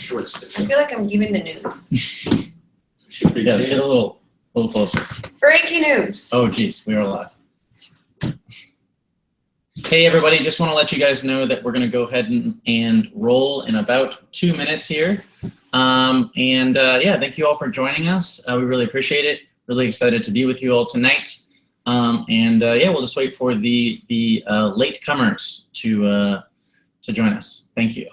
short stick. I feel like I'm giving the news. Yeah, get a little closer. Breaking news. Oh, geez, we are live. Hey, everybody, just want to let you guys know that we're going to go ahead and roll in about 2 minutes here. Yeah, thank you all for joining us. We really appreciate it. Really excited to be with you all tonight. Yeah, we'll just wait for the late comers to join us. Thank you.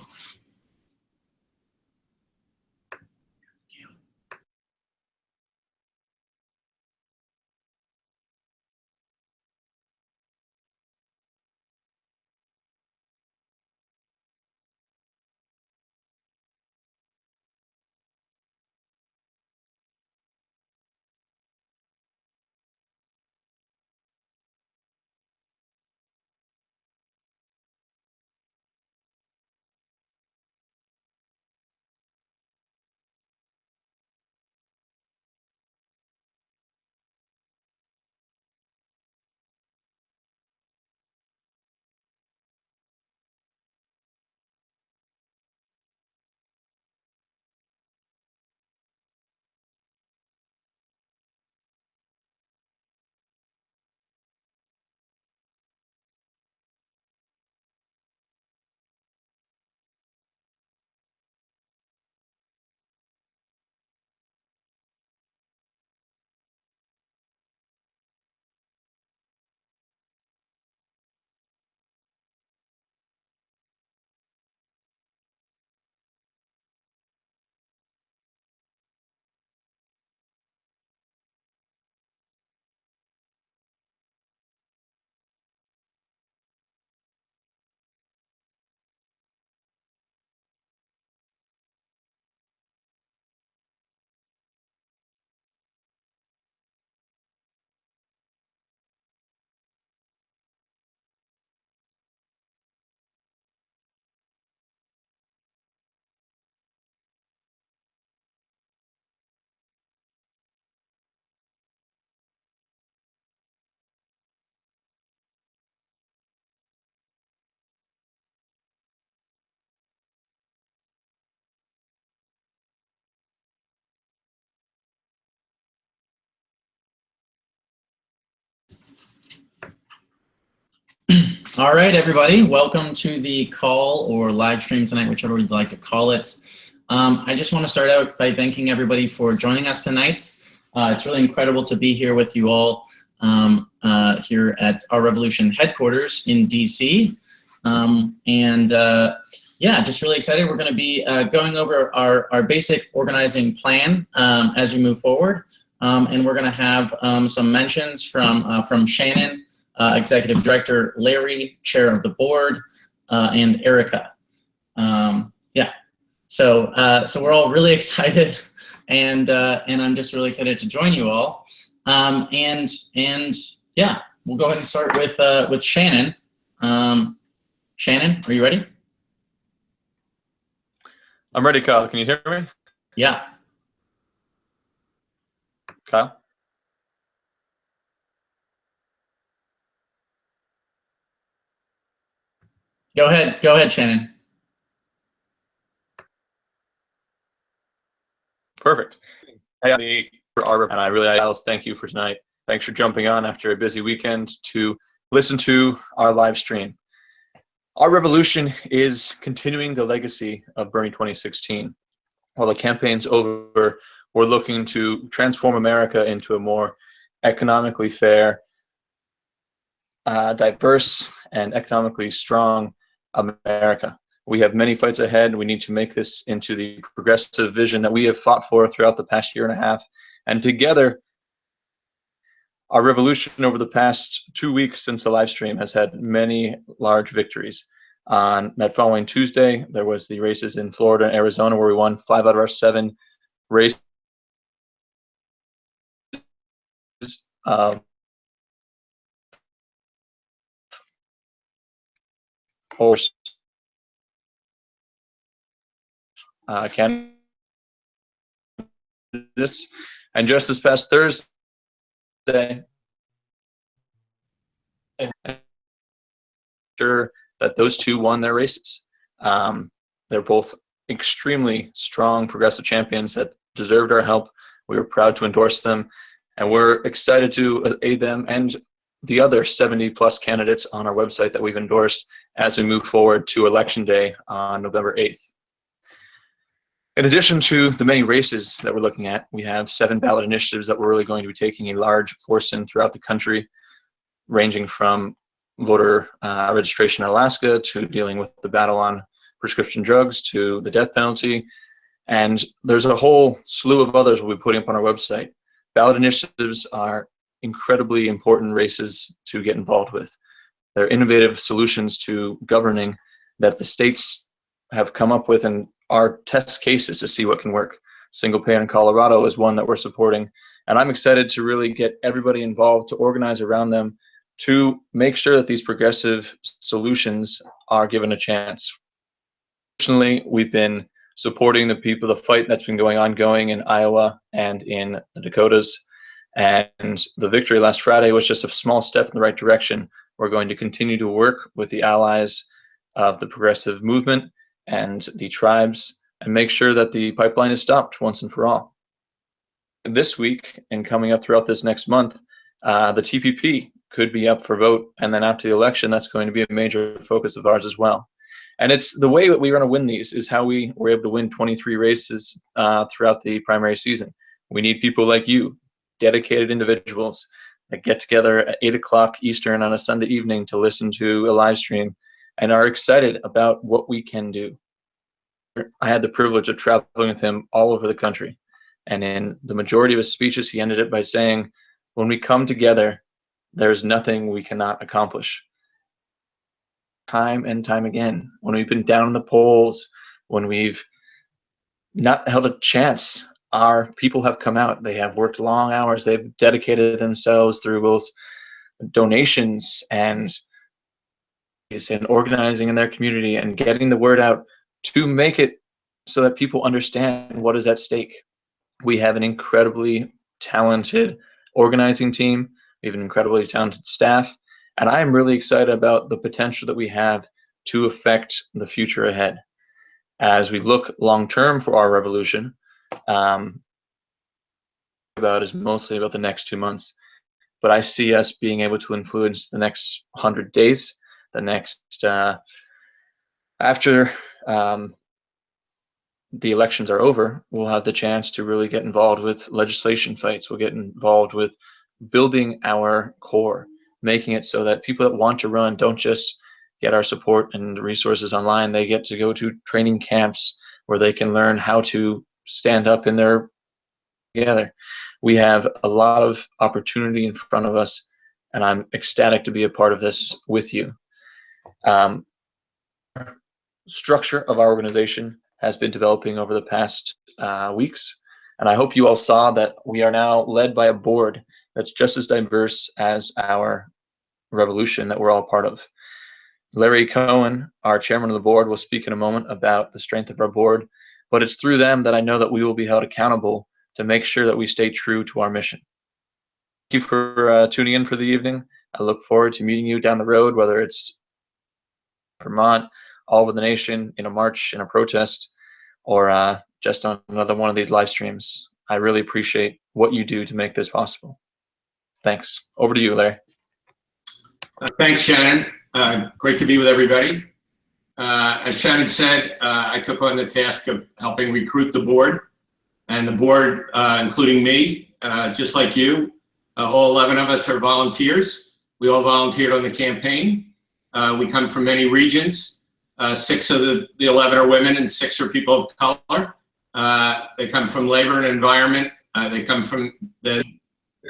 All right, everybody, welcome to the call or live stream tonight, whichever you'd like to call it. I just want to start out by thanking everybody for joining us tonight. It's really incredible to be here with you all here at our Revolution headquarters in DC. Yeah, just really excited. We're going to be going over our basic organizing plan as we move forward. And we're going to have some mentions from Shannon, Executive Director Larry, Chair of the Board, and Erica. Yeah, so we're all really excited, and I'm just really excited to join you all. And yeah, we'll go ahead and start with Shannon. Shannon, are you ready? I'm ready, Kyle. Can you hear me? Yeah. Kyle? Go ahead, Shannon. Perfect. Hey, and I really, Alice, thank you for tonight. Thanks for jumping on after a busy weekend to listen to our live stream. Our revolution is continuing the legacy of Bernie 2016. While the campaign's over, we're looking to transform America into a more economically fair, diverse, and economically strong America. We have many fights ahead. We need to make this into the progressive vision that we have fought for throughout the past year and a half. And together, our revolution over the past 2 weeks since the live stream has had many large victories. On that following Tuesday, there was the races in Florida and Arizona where we won 5 out of our 7 races. Candidates. And just this past Thursday, sure that those two won their races. They're both extremely strong progressive champions that deserved our help. We were proud to endorse them, and we're excited to aid them and the other 70+ candidates on our website that we've endorsed as we move forward to Election Day on November 8th. In addition to the many races that we're looking at, we have 7 ballot initiatives that we're really going to be taking a large force in throughout the country, ranging from voter registration in Alaska to dealing with the battle on prescription drugs to the death penalty. And there's a whole slew of others we'll be putting up on our website. Ballot initiatives are incredibly important races to get involved with. They're innovative solutions to governing that the states have come up with and are test cases to see what can work. Single payer in Colorado is one that we're supporting, and I'm excited to really get everybody involved to organize around them to make sure that these progressive solutions are given a chance. Additionally, we've been supporting the people, the fight that's been ongoing in Iowa and in the Dakotas. And the victory last Friday was just a small step in the right direction. We're going to continue to work with the allies of the progressive movement and the tribes and make sure that the pipeline is stopped once and for all. This week and coming up throughout this next month, the TPP could be up for vote. And then after the election, that's going to be a major focus of ours as well. And it's the way that we're going to win these is how we were able to win 23 races throughout the primary season. We need people like you, dedicated individuals that get together at 8 o'clock Eastern on a Sunday evening to listen to a live stream and are excited about what we can do. I had the privilege of traveling with him all over the country. And in the majority of his speeches, he ended it by saying, when we come together, there's nothing we cannot accomplish. Time and time again, when we've been down in the polls, when we've not held a chance, our people have come out. They have worked long hours. They've dedicated themselves through both donations and organizing in their community and getting the word out to make it so that people understand what is at stake. We have an incredibly talented organizing team. We have an incredibly talented staff. And I'm really excited about the potential that we have to affect the future ahead. As we look long-term for our revolution, about is mostly about the next 2 months. But I see us being able to influence the next 100 days, the next, after the elections are over, we'll have the chance to really get involved with legislation fights. We'll get involved with building our core, making it so that people that want to run don't just get our support and resources online. They get to go to training camps where they can learn how to stand up in their together. We have a lot of opportunity in front of us, and I'm ecstatic to be a part of this with you. Structure of our organization has been developing over the past weeks, and I hope you all saw that we are now led by a board that's just as diverse as our revolution that we're all part of. Larry Cohen, our chairman of the board, will speak in a moment about the strength of our board, but it's through them that I know that we will be held accountable to make sure that we stay true to our mission. Thank you for tuning in for the evening. I look forward to meeting you down the road, whether it's Vermont, all over the nation, in a march, in a protest, or just on another one of these live streams. I really appreciate what you do to make this possible. Thanks. Over to you, Larry. Thanks, Shannon. Great to be with everybody. As Shannon said, I took on the task of helping recruit the board. And the board, including me, just like you, all 11 of us are volunteers. We all volunteered on the campaign. We come from many regions. 6 of the 11 are women and 6 are people of color. They come from labor and environment. They come from the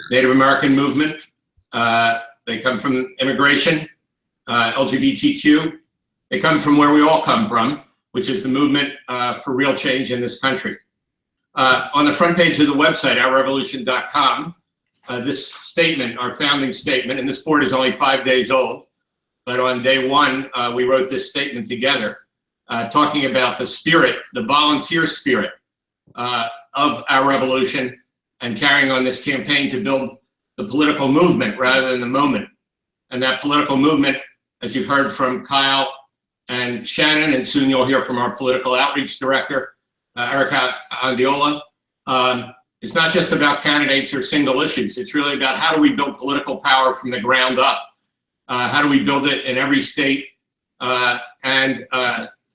Native American movement. They come from immigration, LGBTQ. They come from where we all come from, which is the movement for real change in this country. On the front page of the website, ourrevolution.com, this statement, our founding statement, and this board is only 5 days old, but on day 1, we wrote this statement together, talking about the spirit, the volunteer spirit of our revolution and carrying on this campaign to build the political movement rather than the moment. And that political movement, as you've heard from Kyle and Shannon, and soon you'll hear from our political outreach director, Erica Andiola. It's not just about candidates or single issues. It's really about how do we build political power from the ground up? How do we build it in every state and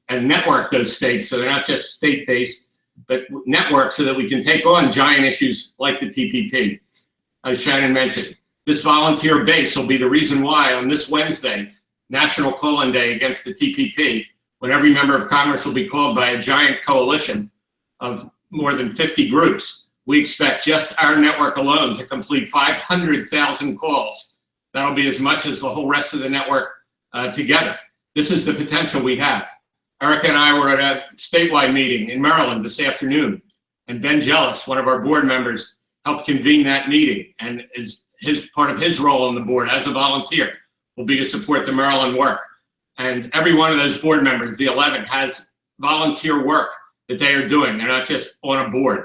network those states so they're not just state-based, but network so that we can take on giant issues like the TPP. As Shannon mentioned, this volunteer base will be the reason why on this Wednesday, National Call-In Day against the TPP, when every member of Congress will be called by a giant coalition of more than 50 groups. We expect just our network alone to complete 500,000 calls. That'll be as much as the whole rest of the network together. This is the potential we have. Erica and I were at a statewide meeting in Maryland this afternoon, and Ben Jealous, one of our board members, helped convene that meeting, and part of his role on the board as a volunteer will be to support the Maryland work. And every one of those board members, the 11, has volunteer work that they are doing. They're not just on a board.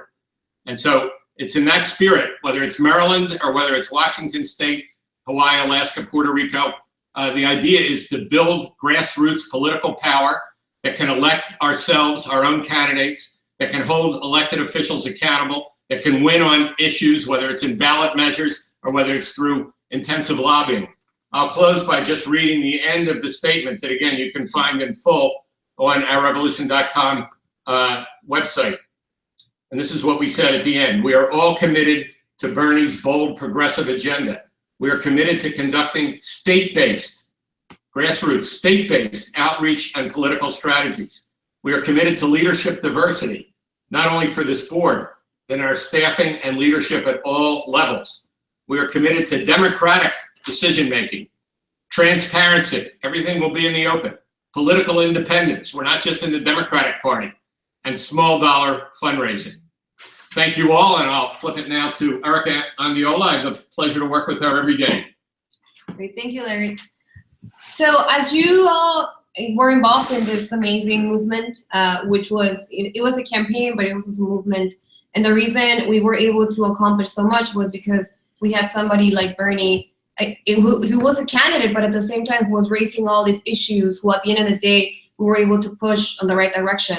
And so it's in that spirit, whether it's Maryland or whether it's Washington State, Hawaii, Alaska, Puerto Rico, the idea is to build grassroots political power that can elect ourselves, our own candidates, that can hold elected officials accountable, that can win on issues, whether it's in ballot measures or whether it's through intensive lobbying. I'll close by just reading the end of the statement that, again, you can find in full on ourrevolution.com website. And this is what we said at the end. We are all committed to Bernie's bold progressive agenda. We are committed to conducting state-based, grassroots, state-based outreach and political strategies. We are committed to leadership diversity, not only for this board, but in our staffing and leadership at all levels. We are committed to democratic decision-making, transparency, everything will be in the open, political independence, we're not just in the Democratic Party, and small dollar fundraising. Thank you all, and I'll flip it now to Erica Andiola. I have the pleasure to work with her every day. Great, thank you, Larry. So as you all were involved in this amazing movement, which was, it was a campaign, but it was a movement. And the reason we were able to accomplish so much was because we had somebody like Bernie, who was a candidate, but at the same time who was raising all these issues, who at the end of the day, we were able to push on the right direction.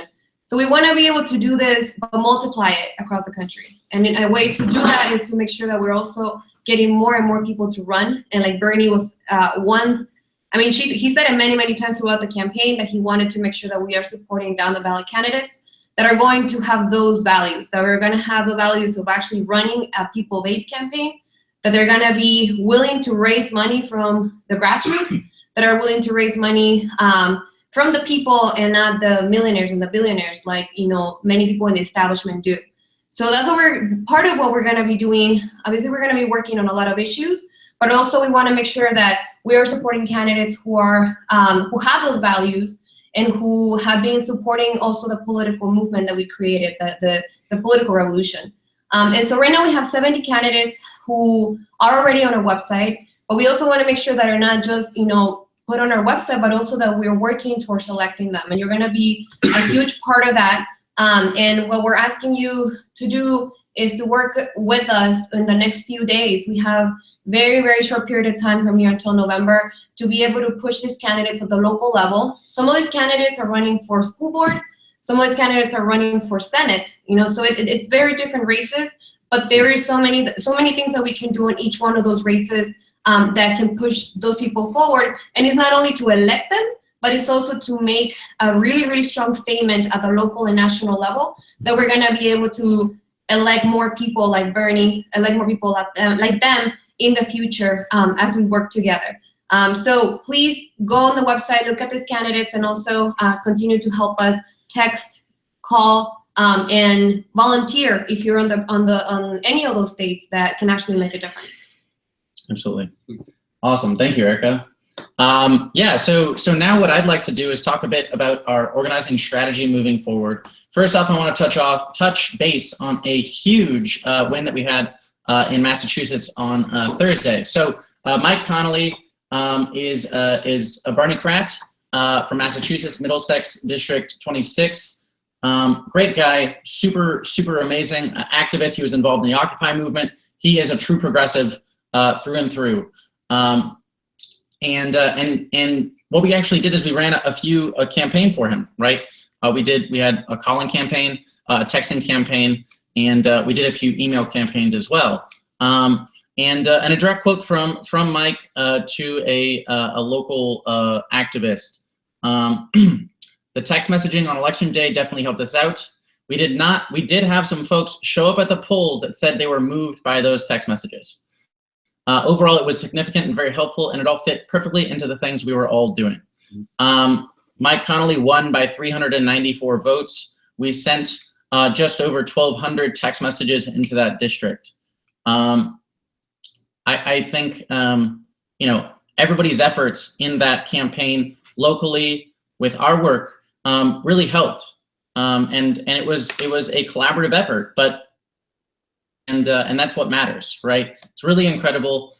So we want to be able to do this, but multiply it across the country. And a way to do that is to make sure that we're also getting more and more people to run. And like Bernie was once, I mean, he said it many, many times throughout the campaign that he wanted to make sure that we are supporting down the ballot candidates that are going to have those values, that we're going to have the values of actually running a people-based campaign, that they're going to be willing to raise money from the grassroots, that are willing to raise money from the people and not the millionaires and the billionaires like, you know, many people in the establishment do. So that's what part of what we're going to be doing. Obviously, we're going to be working on a lot of issues, but also we want to make sure that we are supporting candidates who are who have those values and who have been supporting also the political movement that we created, the political revolution. And so right now we have 70 candidates who are already on our website, but we also want to make sure that are not just, you know, put on our website, but also that we're working towards selecting them. And you're going to be a huge part of that. And what we're asking you to do is to work with us in the next few days. We have very, very short period of time from here until November to be able to push these candidates at the local level. Some of these candidates are running for school board. Some of these candidates are running for Senate. You know, so it's very different races, but there is so many things that we can do in each one of those races that can push those people forward. And it's not only to elect them, but it's also to make a really, really strong statement at the local and national level that we're gonna be able to elect more people like Bernie, elect more people like them in the future as we work together. So please go on the website, look at these candidates, and also continue to help us text, call, and volunteer if you're on any of those states that can actually make a difference. Absolutely. Awesome. Thank you, Erica. Yeah, so now what I'd like to do is talk a bit about our organizing strategy moving forward. First off, I want to touch base on a huge win that we had in Massachusetts on Thursday. So Mike Connolly is a Barney-crat from Massachusetts, Middlesex District 26. Great guy, super amazing activist. He was involved in the Occupy movement. He is a true progressive through and through. And what we actually did is we ran a campaign for him, right? We had a calling campaign, a texting campaign, and we did a few email campaigns as well. And a direct quote from Mike to a local activist. The text messaging on election day definitely helped us out. We did have some folks show up at the polls that said they were moved by those text messages. Overall, it was significant and very helpful, and it all fit perfectly into the things we were all doing. Mike Connolly won by 394 votes. We sent just over 1,200 text messages into that district. I think everybody's efforts in that campaign locally with our work really helped, and it was a collaborative effort, and that's what matters, right? It's really incredible.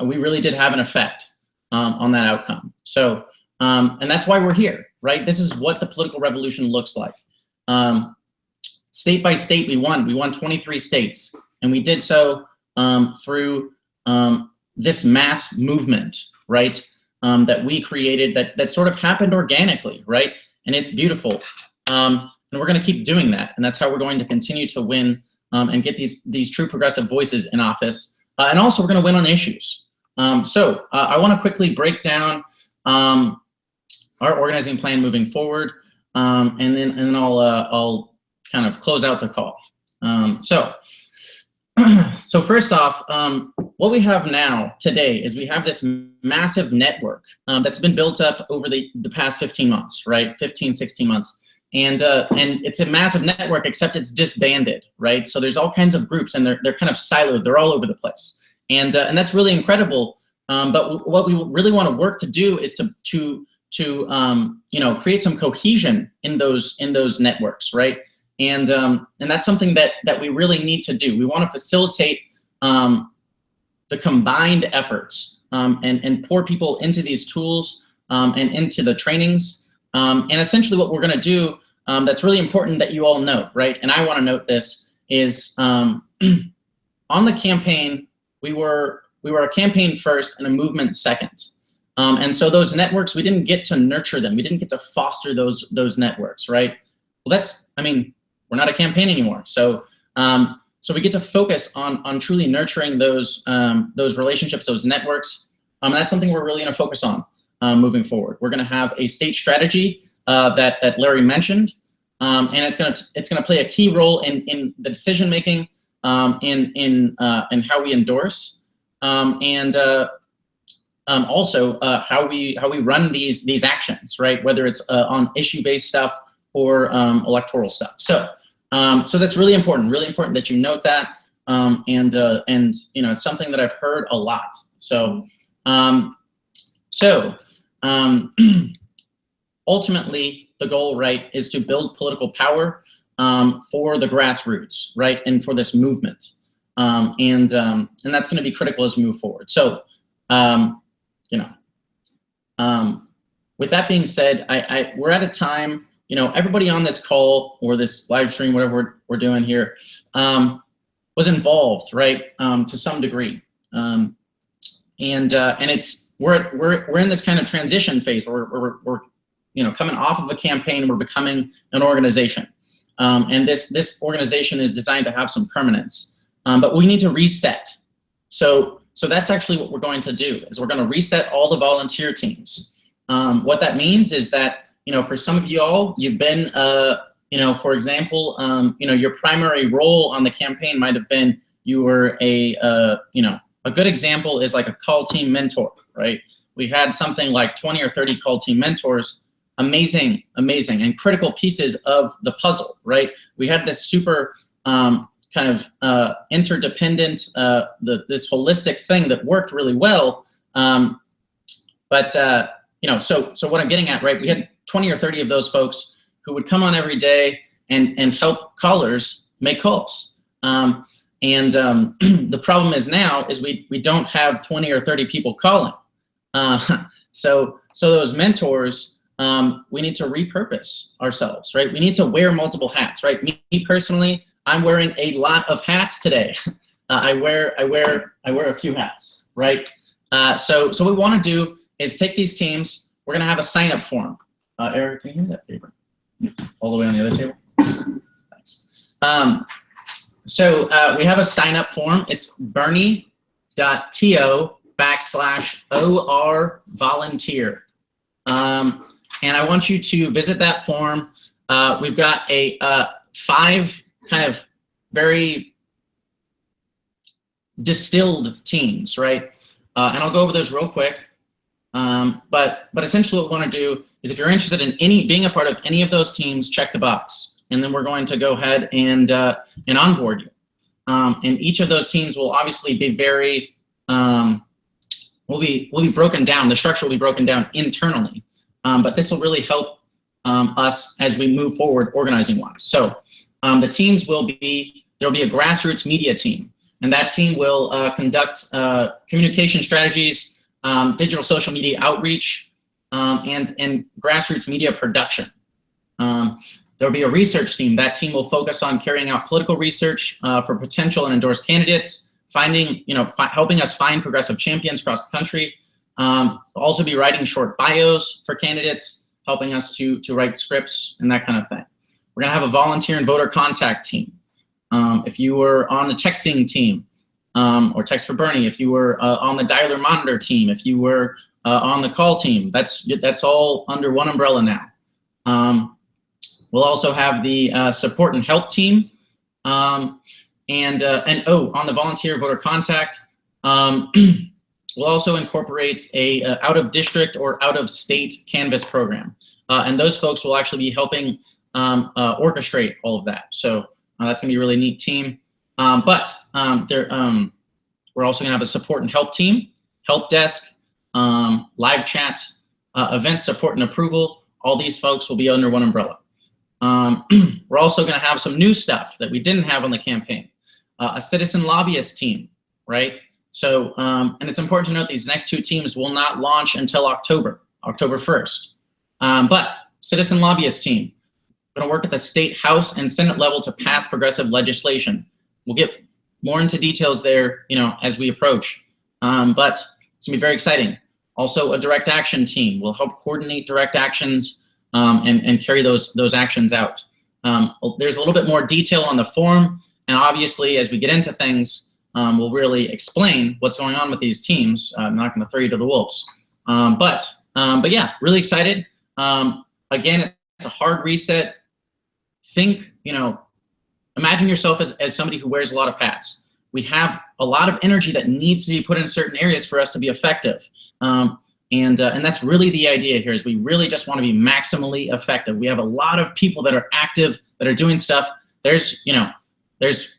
We really did have an effect on that outcome. So, and that's why we're here, right? This is what the political revolution looks like. State by state, we won 23 states, and we did so through this mass movement, right? That we created, that sort of happened organically, right? And it's beautiful. And we're going to keep doing that, and that's how we're going to continue to win and get these true progressive voices in office. And also, we're going to win on issues. So I want to quickly break down our organizing plan moving forward, and then I'll kind of close out the call. So first off, what we have now today is we have this massive network that's been built up over the past 15 months, right? 15, 16 months. And it's a massive network, except it's disbanded, right? So there's all kinds of groups, and they're kind of siloed. They're all over the place. And that's really incredible. But what we really want to work to do is to create some cohesion in those networks, right? And that's something that we really need to do. We want to facilitate the combined efforts and pour people into these tools and into the trainings. And essentially what we're going to do that's really important that you all know, right? And I want to note this is on the campaign, we were a campaign first and a movement second. And so those networks, we didn't get to nurture them. We didn't get to foster those networks, right? Well, we're not a campaign anymore. So so we get to focus on truly nurturing those relationships, those networks. And that's something we're really going to focus on moving forward. We're going to have a state strategy that Larry mentioned, and it's going to play a key role in the decision making, in how we endorse, and also how we run these actions, right? Whether it's on issue-based stuff or electoral stuff. So that's really important that you note that, and it's something that I've heard a lot. So ultimately, the goal, right, is to build political power for the grassroots, right, and for this movement, and that's going to be critical as we move forward. So, with that being said, we're at a time. Everybody on this call or this live stream, whatever we're doing here, was involved, right, to some degree, and it's we're in this kind of transition phase where we're coming off of a campaign, we're becoming an organization, and this organization is designed to have some permanence, but we need to reset. So that's actually what we're going to do, is we're going to reset all the volunteer teams. What that means is that for some of you all, you've been, for example, your primary role on the campaign might have been you were a good example is like a call team mentor, right? We had something like 20 or 30 call team mentors, amazing, and critical pieces of the puzzle, right? We had this super kind of interdependent, this holistic thing that worked really well. So what I'm getting at, right? We had 20 or 30 of those folks who would come on every day and help callers make calls. The problem is now is we don't have 20 or 30 people calling. So those mentors, we need to repurpose ourselves, right? We need to wear multiple hats, right? Me personally, I'm wearing a lot of hats today. I wear a few hats, right? So what we want to do is take these teams, we're going to have a sign-up form. Eric, can you hear that paper? All the way on the other table? Thanks. So we have a sign-up form. It's bernie.to/OR volunteer. And I want you to visit that form. We've got a 5 kind of very distilled teams, right? And I'll go over those real quick. But essentially what we want to do is if you're interested in being a part of any of those teams, check the box. And then we're going to go ahead and onboard you. And each of those teams will obviously be very, will be broken down. The structure will be broken down internally. But this will really help us as we move forward organizing-wise. So the teams will be, there'll be a grassroots media team. And that team will conduct communication strategies, digital social media outreach, and grassroots media production. There'll be a research team. That team will focus on carrying out political research for potential and endorsed candidates, finding, helping us find progressive champions across the country. We'll also be writing short bios for candidates, helping us to write scripts and that kind of thing. We're gonna have a volunteer and voter contact team. If you were on the texting team, or Text for Bernie, if you were on the dialer monitor team, if you were on the call team, that's all under one umbrella now. We'll also have the support and help team, on the volunteer voter contact, we'll also incorporate a out-of-district or out-of-state Canvas program, and those folks will actually be helping orchestrate all of that. So that's gonna be a really neat team. We're also gonna have a support and help team, help desk, live chat, event support and approval. All these folks will be under one umbrella. We're also gonna have some new stuff that we didn't have on the campaign. A citizen lobbyist team, right? So, and it's important to note these next 2 teams will not launch until October 1st. But citizen lobbyist team, gonna work at the state House and Senate level to pass progressive legislation. We'll get more into details there, as we approach. But it's gonna be very exciting. Also, a direct action team will help coordinate direct actions and carry those actions out. There's a little bit more detail on the form, and obviously, as we get into things, we'll really explain what's going on with these teams. I'm not going to throw you to the wolves, but yeah, really excited. Again, it's a hard reset. Think, imagine yourself as somebody who wears a lot of hats. We have a lot of energy that needs to be put in certain areas for us to be effective. And that's really the idea here, is we really just want to be maximally effective. We have a lot of people that are active, that are doing stuff. There's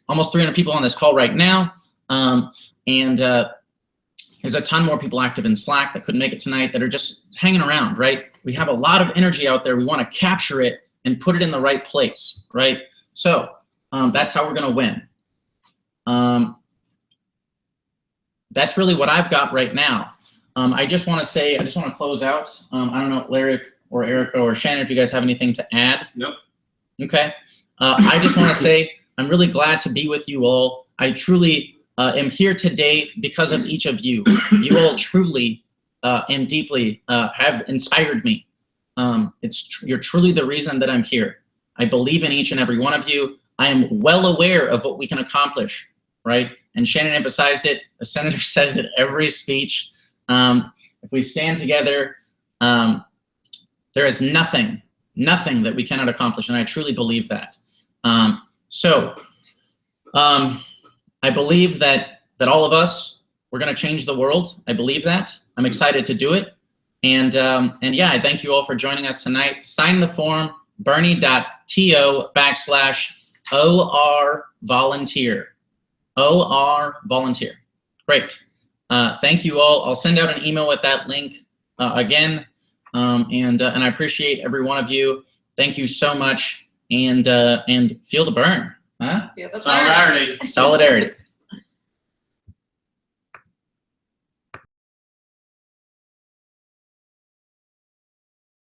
almost 300 people on this call right now. And there's a ton more people active in Slack that couldn't make it tonight that are just hanging around, right? We have a lot of energy out there. We want to capture it and put it in the right place, right? So that's how we're going to win. That's really what I've got right now. I just want to close out. I don't know, Larry or Erica or Shannon, if you guys have anything to add. Nope. Okay. I just want to say I'm really glad to be with you all. I truly am here today because of each of you. You all truly and deeply have inspired me. You're truly the reason that I'm here. I believe in each and every one of you. I am well aware of what we can accomplish, right? And Shannon emphasized it. The senator says it every speech. If we stand together, there is nothing that we cannot accomplish, and I truly believe that. I believe that all of us, we're going to change the world. I believe that. I'm excited to do it. And yeah, I thank you all for joining us tonight. Sign the form, bernie.to/OR volunteer. OR volunteer. Great. Thank you all. I'll send out an email with that link again. And I appreciate every one of you. Thank you so much. And feel the burn. Huh? Feel the burn. Solidarity. Solidarity.